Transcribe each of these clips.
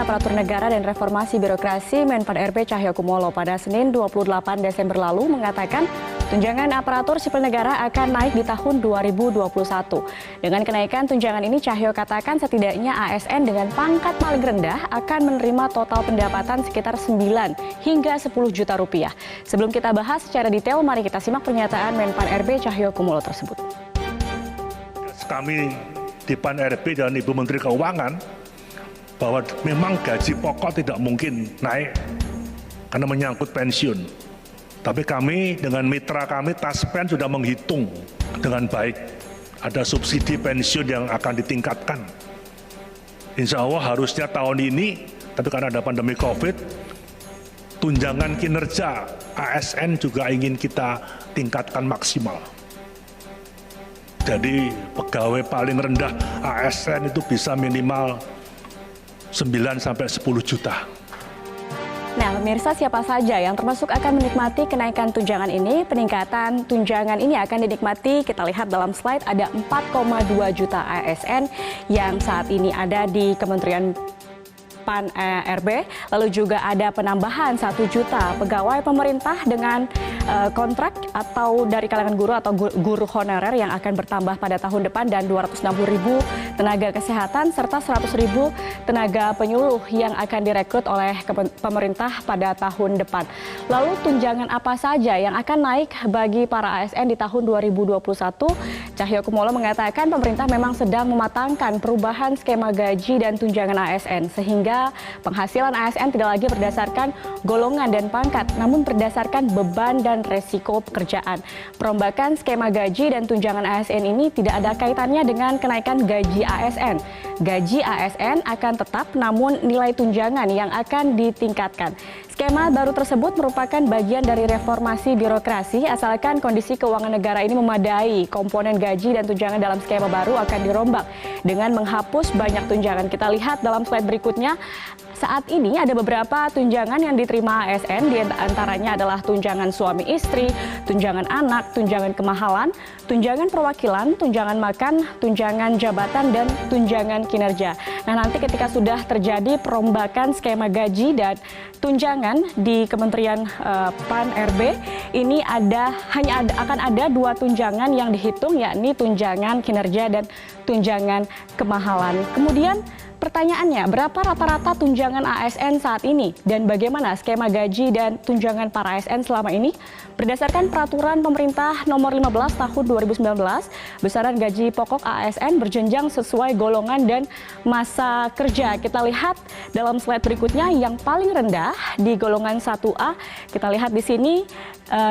Aparatur Negara dan Reformasi Birokrasi Menpan RB Cahyokumolo pada Senin 28 Desember lalu mengatakan tunjangan aparatur sipil negara akan naik di tahun 2021. Dengan kenaikan tunjangan ini, Cahyo katakan setidaknya ASN dengan pangkat paling rendah akan menerima total pendapatan sekitar 9 hingga 10 juta rupiah. Sebelum kita bahas secara detail, mari kita simak pernyataan Menpan RB Cahyokumolo tersebut. Kami di Pan RB dan Ibu Menteri Keuangan bahwa memang gaji pokok tidak mungkin naik karena menyangkut pensiun. Tapi kami dengan mitra kami Taspen sudah menghitung dengan baik. Ada subsidi pensiun yang akan ditingkatkan. Insya Allah harusnya tahun ini, tapi karena ada pandemi COVID, tunjangan kinerja ASN juga ingin kita tingkatkan maksimal. Jadi pegawai paling rendah ASN itu bisa minimal 9-10 juta. Nah, pemirsa, siapa saja yang termasuk akan menikmati kenaikan tunjangan ini? Peningkatan tunjangan ini akan dinikmati, kita lihat dalam slide, ada 4,2 juta ASN yang saat ini ada di Kementerian Pan RB, lalu juga ada penambahan 1 juta pegawai pemerintah dengan kontrak atau dari kalangan guru atau guru honorer yang akan bertambah pada tahun depan dan 260.000 tenaga kesehatan serta 100.000 tenaga penyuluh yang akan direkrut oleh pemerintah pada tahun depan. Lalu tunjangan apa saja yang akan naik bagi para ASN di tahun 2021? Cahyokumolo mengatakan pemerintah memang sedang mematangkan perubahan skema gaji dan tunjangan ASN sehingga penghasilan ASN tidak lagi berdasarkan golongan dan pangkat, namun berdasarkan beban dan resiko pekerjaan. Perombakan skema gaji dan tunjangan ASN ini tidak ada kaitannya dengan kenaikan gaji ASN. Gaji ASN akan tetap, namun nilai tunjangan yang akan ditingkatkan. Skema baru tersebut merupakan bagian dari reformasi birokrasi asalkan kondisi keuangan negara ini memadai. Komponen gaji dan tunjangan dalam skema baru akan dirombak dengan menghapus banyak tunjangan. Kita lihat dalam slide berikutnya. Saat ini ada beberapa tunjangan yang diterima ASN, di antaranya adalah tunjangan suami istri, tunjangan anak, tunjangan kemahalan, tunjangan perwakilan, tunjangan makan, tunjangan jabatan, dan tunjangan kinerja. Nah, nanti ketika sudah terjadi perombakan skema gaji dan tunjangan di Kementerian PAN-RB, ini akan ada dua tunjangan yang dihitung, yakni tunjangan kinerja dan tunjangan kemahalan. Kemudian pertanyaannya, berapa rata-rata tunjangan ASN saat ini dan bagaimana skema gaji dan tunjangan para ASN selama ini? Berdasarkan peraturan pemerintah nomor 15 tahun 2019, besaran gaji pokok ASN berjenjang sesuai golongan dan masa kerja. Kita lihat dalam slide berikutnya yang paling rendah di golongan 1A. Kita lihat di sini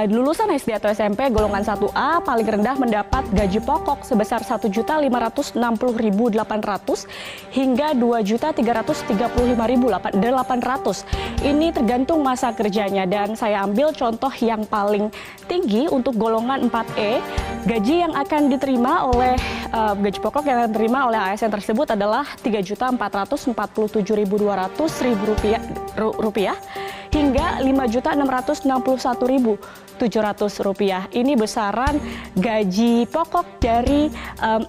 lulusan SD atau SMP golongan 1A paling rendah mendapat gaji pokok sebesar 1.560.800 hingga 2.335.800. Ini tergantung masa kerjanya dan saya ambil contoh yang paling tinggi untuk golongan 4E. Gaji yang akan diterima oleh gaji pokok yang akan diterima oleh ASN tersebut adalah Rp3.447.200.000 hingga Rp5.661.700. Ini besaran gaji pokok dari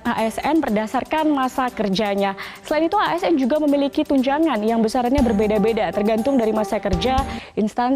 ASN berdasarkan masa kerjanya. Selain itu ASN juga memiliki tunjangan yang besarannya berbeda-beda tergantung dari masa kerja, instansi